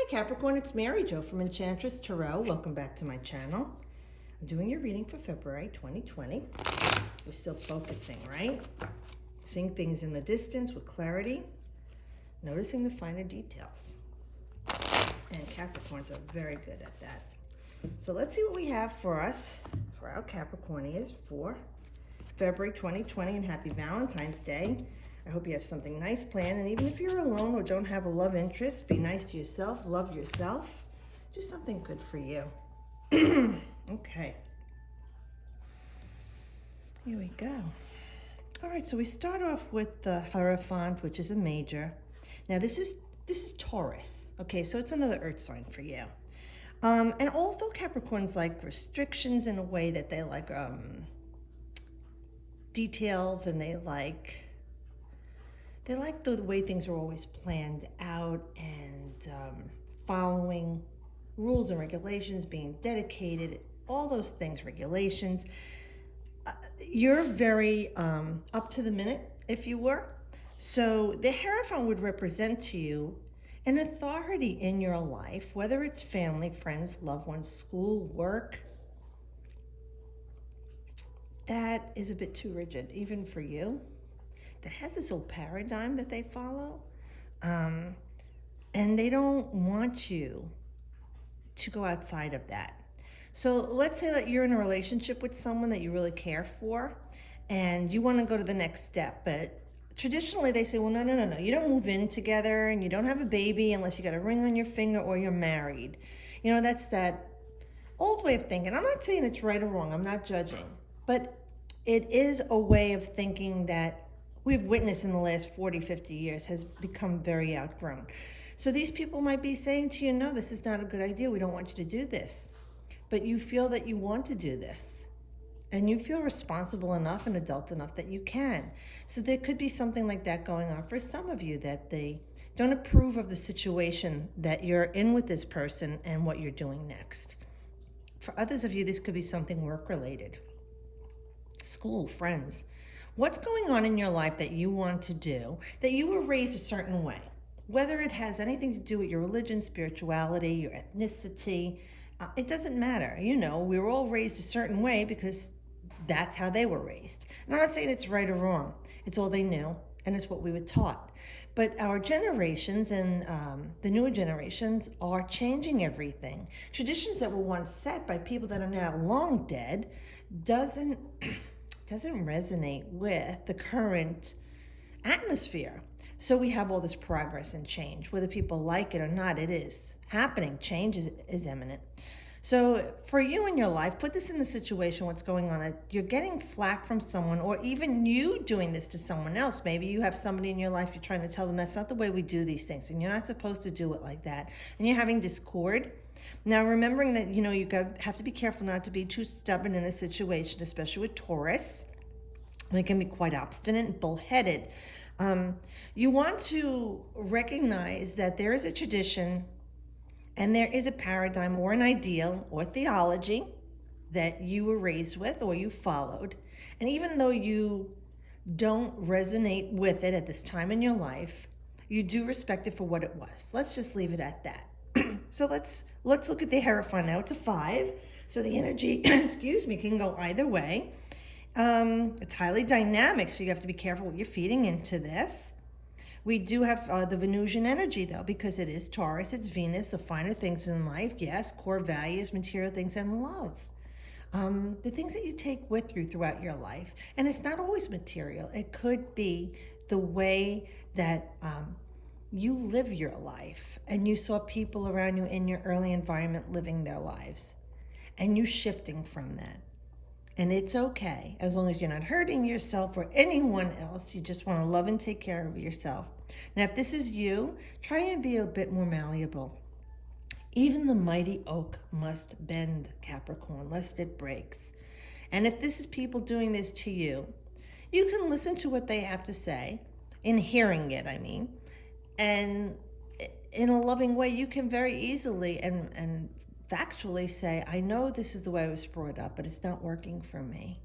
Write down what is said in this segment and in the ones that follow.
Hi Capricorn, it's Mary Jo from Enchantress Tarot. Welcome back to my channel. I'm doing your reading for February 2020. We're still focusing, right? Seeing things in the distance with clarity, noticing the finer details. And Capricorns are very good at that. So let's see what we have for us, for our Capricornians for February 2020, and happy Valentine's Day. I hope you have something nice planned, and even if you're alone or don't have a love interest, be nice to yourself, love yourself, do something good for you. Okay. Here we go. All right, so we start off with the Hierophant, which is a major. Now this is Taurus. Okay, so it's another earth sign for you. And although Capricorns like restrictions in a way that they like details, and they like the way things are always planned out, and following rules and regulations, being dedicated, all those things, regulations. You're very up to the minute, if you were. So the Hierophant would represent to you an authority in your life, whether it's family, friends, loved ones, school, work, that is a bit too rigid, even for you. That has this old paradigm that they follow, and they don't want you to go outside of that. So let's say that you're in a relationship with someone that you really care for, and you want to go to the next step, but traditionally they say, well, no, you don't move in together, and you don't have a baby unless you got a ring on your finger or you're married. You know, that's that old way of thinking. I'm not saying it's right or wrong, I'm not judging, but it is a way of thinking that we've witnessed in the last 40, 50 years has become very outgrown. So these people might be saying to you, no, this is not a good idea. We don't want you to do this. But you feel that you want to do this. And you feel responsible enough and adult enough that you can. So there could be something like that going on for some of you, that they don't approve of the situation that you're in with this person and what you're doing next. For others of you, this could be something work-related. School, friends. What's going on in your life that you want to do, that you were raised a certain way? Whether it has anything to do with your religion, spirituality, your ethnicity, it doesn't matter. You know, we were all raised a certain way because that's how they were raised. And I'm not saying it's right or wrong. It's all they knew, and it's what we were taught. But our generations and the newer generations are changing everything. Traditions that were once set by people that are now long dead doesn't resonate with the current atmosphere. So we have all this progress and change. Whether people like it or not, it is happening. Change is imminent. So for you in your life, put this in the situation, what's going on, that you're getting flack from someone, or even you doing this to someone else. Maybe you have somebody in your life, you're trying to tell them that's not the way we do these things, and you're not supposed to do it like that. And you're having discord. Now, remembering that, you know, have to be careful not to be too stubborn in a situation, especially with Taurus. They can be quite obstinate and bullheaded. You want to recognize that there is a tradition and there is a paradigm or an ideal or theology that you were raised with or you followed. And even though you don't resonate with it at this time in your life, you do respect it for what it was. Let's just leave it at that. So let's look at the Hierophant now. It's a 5, so the energy, excuse me, can go either way. It's highly dynamic, so you have to be careful what you're feeding into this. We do have the Venusian energy, though, because it is Taurus, it's Venus, the finer things in life, yes, core values, material things, and love. The things that you take with you throughout your life. And it's not always material. It could be the way that you live your life, and you saw people around you in your early environment living their lives, and you shifting from that. And it's okay, as long as you're not hurting yourself or anyone else. You just want to love and take care of yourself. Now, if this is you, try and be a bit more malleable. Even the mighty oak must bend, Capricorn, lest it breaks. And if this is people doing this to you, you can listen to what they have to say, in hearing it, I mean, and in a loving way, you can very easily and factually say, I know this is the way I was brought up, but it's not working for me.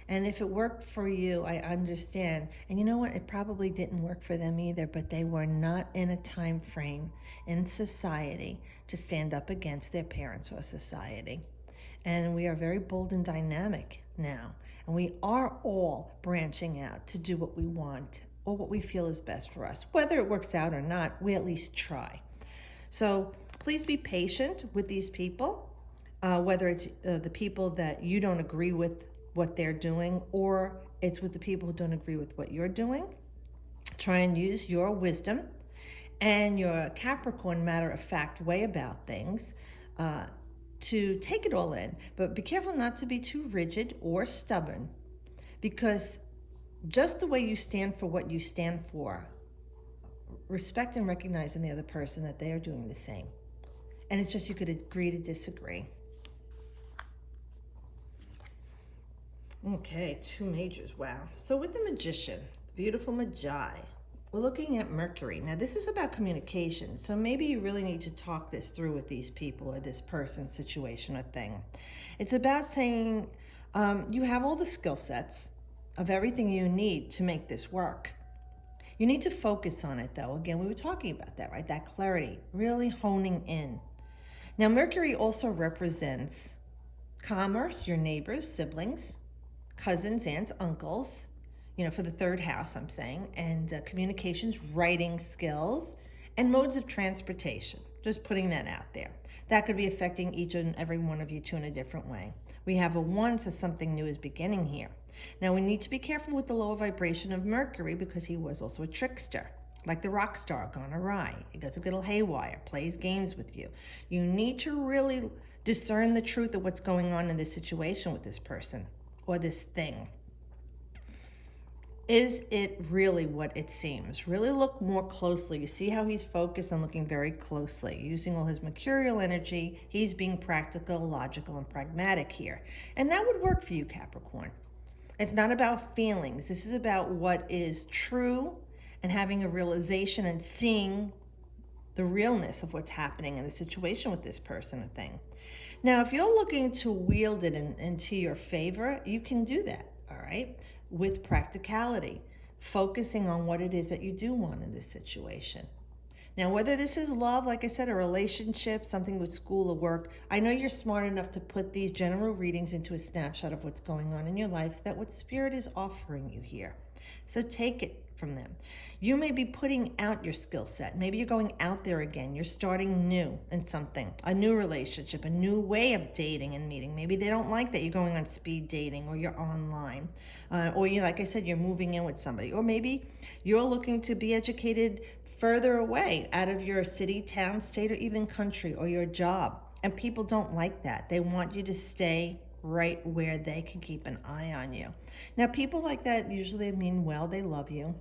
And if it worked for you, I understand. And you know what? It probably didn't work for them either, but they were not in a time frame in society to stand up against their parents or society. And we are very bold and dynamic now. And we are all branching out to do what we want or what we feel is best for us. Whether it works out or not, we at least try. So please be patient with these people, whether it's the people that you don't agree with what they're doing, or it's with the people who don't agree with what you're doing. Try and use your wisdom and your Capricorn matter-of-fact way about things to take it all in. But be careful not to be too rigid or stubborn, because just the way you stand for what you stand for, respect and recognize in the other person that they are doing the same. And it's just you could agree to disagree. Okay, 2 majors, wow. So with the Magician, beautiful Magi, we're looking at Mercury. Now this is about communication, so maybe you really need to talk this through with these people or this person, situation, or thing. It's about saying you have all the skill sets of everything you need to make this work. You need to focus on it though. Again, we were talking about that, right? That clarity, really honing in. Now Mercury also represents commerce, your neighbors, siblings, cousins, aunts, uncles, for the 3rd house, I'm saying, and communications, writing skills, and modes of transportation. Just putting that out there. That could be affecting each and every one of you two in a different way. We have a 1, so something new is beginning here. Now we need to be careful with the lower vibration of Mercury because he was also a trickster, like the rock star gone awry. He goes a little haywire, plays games with you. You need to really discern the truth of what's going on in this situation with this person or this thing. Is it really what it seems? Really look more closely. You see how he's focused on looking very closely, using all his mercurial energy. He's being practical, logical, and pragmatic here. And that would work for you, Capricorn. It's not about feelings. This is about what is true and having a realization and seeing the realness of what's happening in the situation with this person or thing. Now, if you're looking to wield it into your favor, you can do that, all right? With practicality, focusing on what it is that you do want in this situation. Now, whether this is love, like I said, a relationship, something with school or work, I know you're smart enough to put these general readings into a snapshot of what's going on in your life, that what Spirit is offering you here. So take it from them. You may be putting out your skill set. Maybe you're going out there again. You're starting new in something, a new relationship, a new way of dating and meeting. Maybe they don't like that you're going on speed dating or you're online. Or you, like I said, you're moving in with somebody. Or maybe you're looking to be educated further away out of your city, town, state, or even country or your job. And people don't like that. They want you to stay right where they can keep an eye on you. Now, people like that usually mean well. They love you.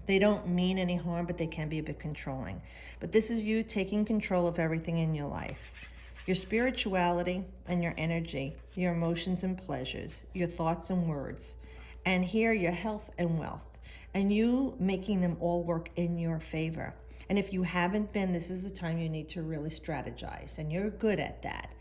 They don't mean any harm, but they can be a bit controlling. But this is you taking control of everything in your life. Your spirituality and your energy, your emotions and pleasures, your thoughts and words, and here your health and wealth, and you making them all work in your favor. And if you haven't been, this is the time you need to really strategize, and you're good at that.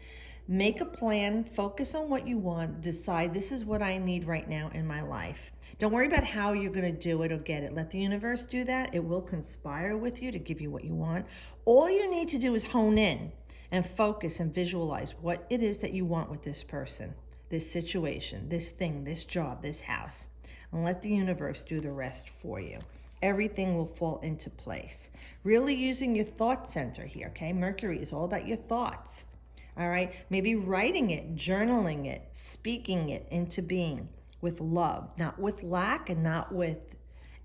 Make a plan, focus on what you want, decide this is what I need right now in my life. Don't worry about how you're going to do it or get it. Let the universe do that. It will conspire with you to give you what you want. All you need to do is hone in and focus and visualize what it is that you want with this person, this situation, this thing, this job, this house. And let the universe do the rest for you. Everything will fall into place. Really using your thought center here, okay? Mercury is all about your thoughts. All right, maybe writing it, journaling it, speaking it into being with love, not with lack and not with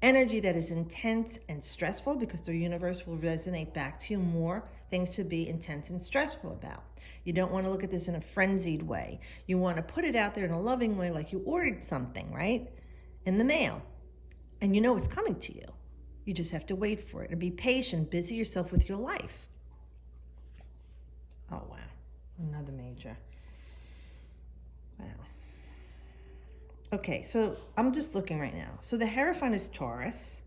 energy that is intense and stressful, because the universe will resonate back to you more things to be intense and stressful about. You don't want to look at this in a frenzied way. You want to put it out there in a loving way, like you ordered something, right? In the mail. And you know it's coming to you. You just have to wait for it and be patient, busy yourself with your life. Oh, wow. Another major. Wow. Okay, so I'm just looking right now. So the Hierophant is Taurus.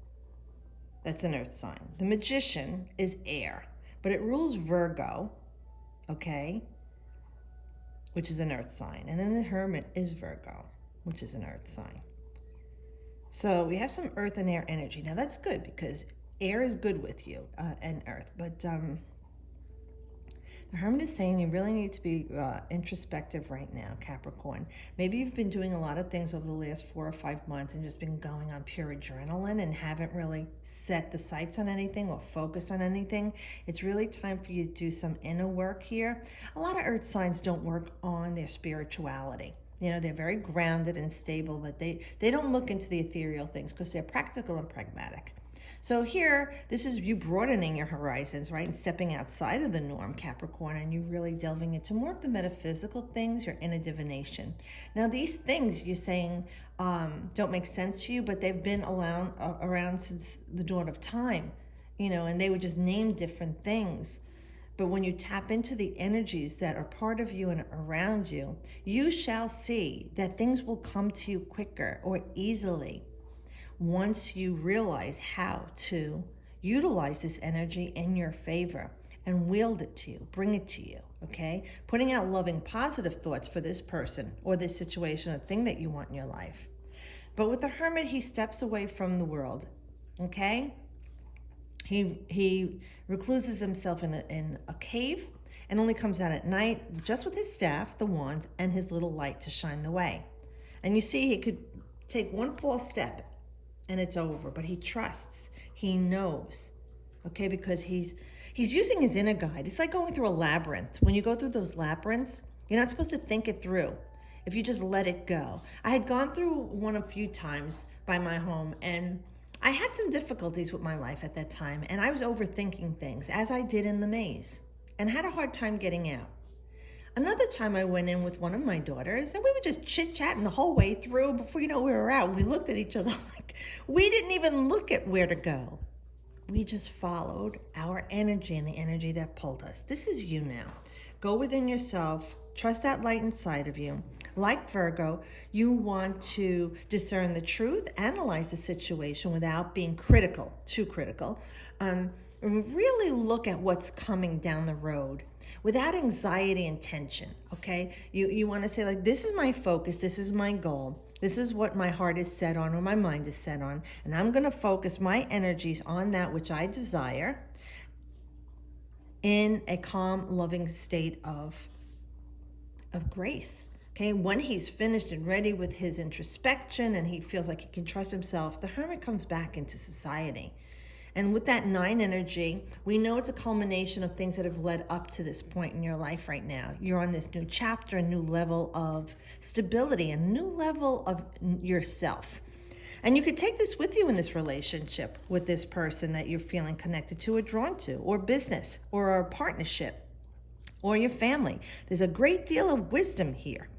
That's an earth sign. The Magician is air, but it rules Virgo, okay, which is an earth sign. And then the Hermit is Virgo. which is an earth sign. So we have some earth and air energy. Now that's good because air is good with you and earth. But the Hermit is saying you really need to be introspective right now, Capricorn. Maybe you've been doing a lot of things over the last 4 or 5 months and just been going on pure adrenaline and haven't really set the sights on anything or focused on anything. It's really time for you to do some inner work here. A lot of earth signs don't work on their spirituality. You know, they're very grounded and stable, but they don't look into the ethereal things because they're practical and pragmatic. So here, this is you broadening your horizons, right? And stepping outside of the norm, Capricorn, and you really delving into more of the metaphysical things, your inner divination. Now, these things you're saying don't make sense to you, but they've been around since the dawn of time, you know, and they would just name different things. But when you tap into the energies that are part of you and around you, you shall see that things will come to you quicker or easily once you realize how to utilize this energy in your favor and wield it to you, bring it to you, okay? Putting out loving, positive thoughts for this person or this situation or thing that you want in your life. But with the Hermit, he steps away from the world, okay? He recluses himself in a cave and only comes out at night just with his staff, the wands, and his little light to shine the way. And you see, he could take one false step and it's over, but he trusts, he knows, okay, because he's using his inner guide. It's like going through a labyrinth. When you go through those labyrinths, you're not supposed to think it through. If you just let it go. I had gone through one a few times by my home, and I had some difficulties with my life at that time, and I was overthinking things, as I did in the maze, and had a hard time getting out. Another time I went in with one of my daughters, and we were just chit-chatting the whole way through. Before you know we were out, we looked at each other like we didn't even look at where to go. We just followed our energy and the energy that pulled us. This is you now. Go within yourself. Trust that light inside of you. Like Virgo, you want to discern the truth, analyze the situation without being critical, too critical. Really look at what's coming down the road without anxiety and tension, okay? You want to say, like, this is my focus, this is my goal, this is what my heart is set on or my mind is set on, and I'm going to focus my energies on that which I desire in a calm, loving state of grace. Okay, when he's finished and ready with his introspection and he feels like he can trust himself, the Hermit comes back into society. And with that 9 energy, we know it's a culmination of things that have led up to this point in your life right now. You're on this new chapter, a new level of stability, a new level of yourself. And you could take this with you in this relationship with this person that you're feeling connected to or drawn to, or business, or a partnership, or your family. There's a great deal of wisdom here,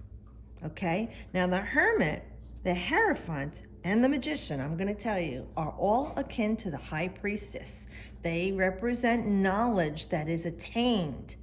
okay? Now the Hermit, the Hierophant, and the Magician, I'm going to tell you, are all akin to the High Priestess. They represent knowledge that is attained,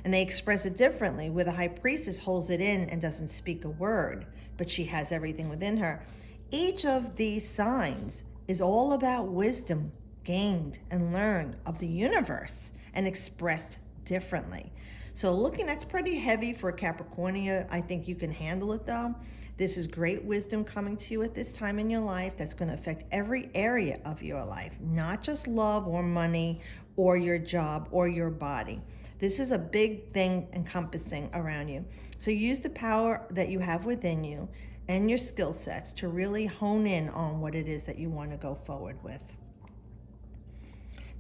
and they express it differently, where the High Priestess holds it in and doesn't speak a word, but she has everything within her. Each of these signs is all about wisdom gained and learned of the universe and expressed differently. So looking, that's pretty heavy for a Capricornia. I think you can handle it though. This is great wisdom coming to you at this time in your life that's going to affect every area of your life, not just love or money or your job or your body. This is a big thing encompassing around you. So use the power that you have within you and your skill sets to really hone in on what it is that you want to go forward with.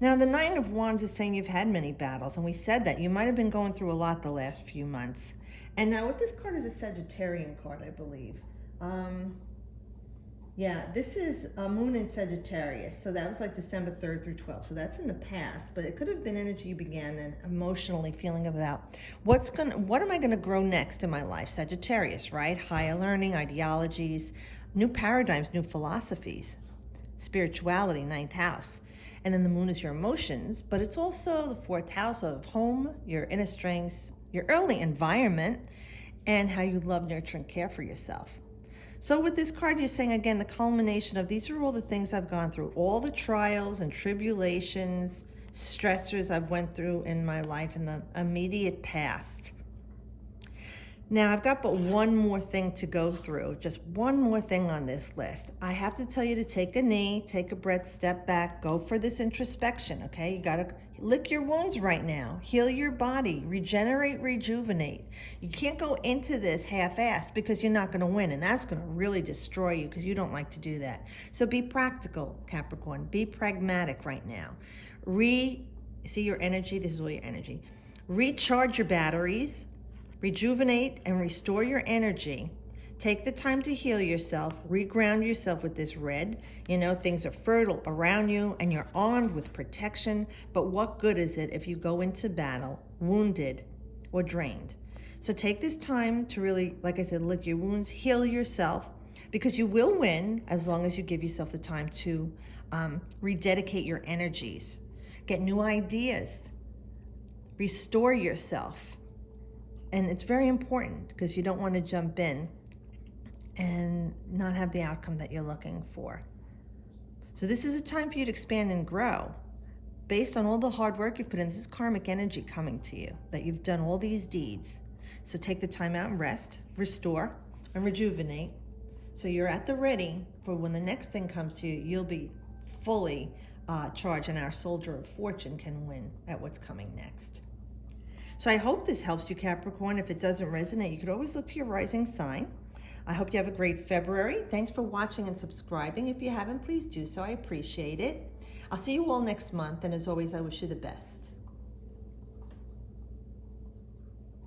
Now, the 9 of Wands is saying you've had many battles, and we said that. You might have been going through a lot the last few months. And now with this card is a Sagittarian card, I believe. This is a moon in Sagittarius. So that was like December 3rd through 12th. So that's in the past, but it could have been energy you began then emotionally feeling about what am I going to grow next in my life? Sagittarius, right? Higher learning, ideologies, new paradigms, new philosophies, spirituality, 9th house. And then the moon is your emotions, but it's also the 4th house of home, your inner strengths, your early environment, and how you love, nurture, and care for yourself. So with this card, you're saying, again, the culmination of these are all the things I've gone through, all the trials and tribulations, stressors I've went through in my life in the immediate past. Now, I've got but one more thing to go through, just one more thing on this list. I have to tell you to take a knee, take a breath, step back, go for this introspection, okay? You gotta lick your wounds right now, heal your body, regenerate, rejuvenate. You can't go into this half-assed because you're not gonna win, and that's gonna really destroy you because you don't like to do that. So be practical, Capricorn, be pragmatic right now. See your energy, this is all your energy. Recharge your batteries, rejuvenate and restore your energy. Take the time to heal yourself, reground yourself with this red. You know, things are fertile around you and you're armed with protection, but what good is it if you go into battle wounded or drained? So take this time to really, like I said, lick your wounds, heal yourself, because you will win as long as you give yourself the time to rededicate your energies, get new ideas, restore yourself. And it's very important because you don't want to jump in and not have the outcome that you're looking for. So this is a time for you to expand and grow. Based on all the hard work you've put in, this is karmic energy coming to you, that you've done all these deeds. So take the time out and rest, restore, and rejuvenate. So you're at the ready for when the next thing comes to you, you'll be fully charged, and our soldier of fortune can win at what's coming next. So I hope this helps you, Capricorn. If it doesn't resonate, you could always look to your rising sign. I hope you have a great February. Thanks for watching and subscribing. If you haven't, please do so. I appreciate it. I'll see you all next month. And as always, I wish you the best.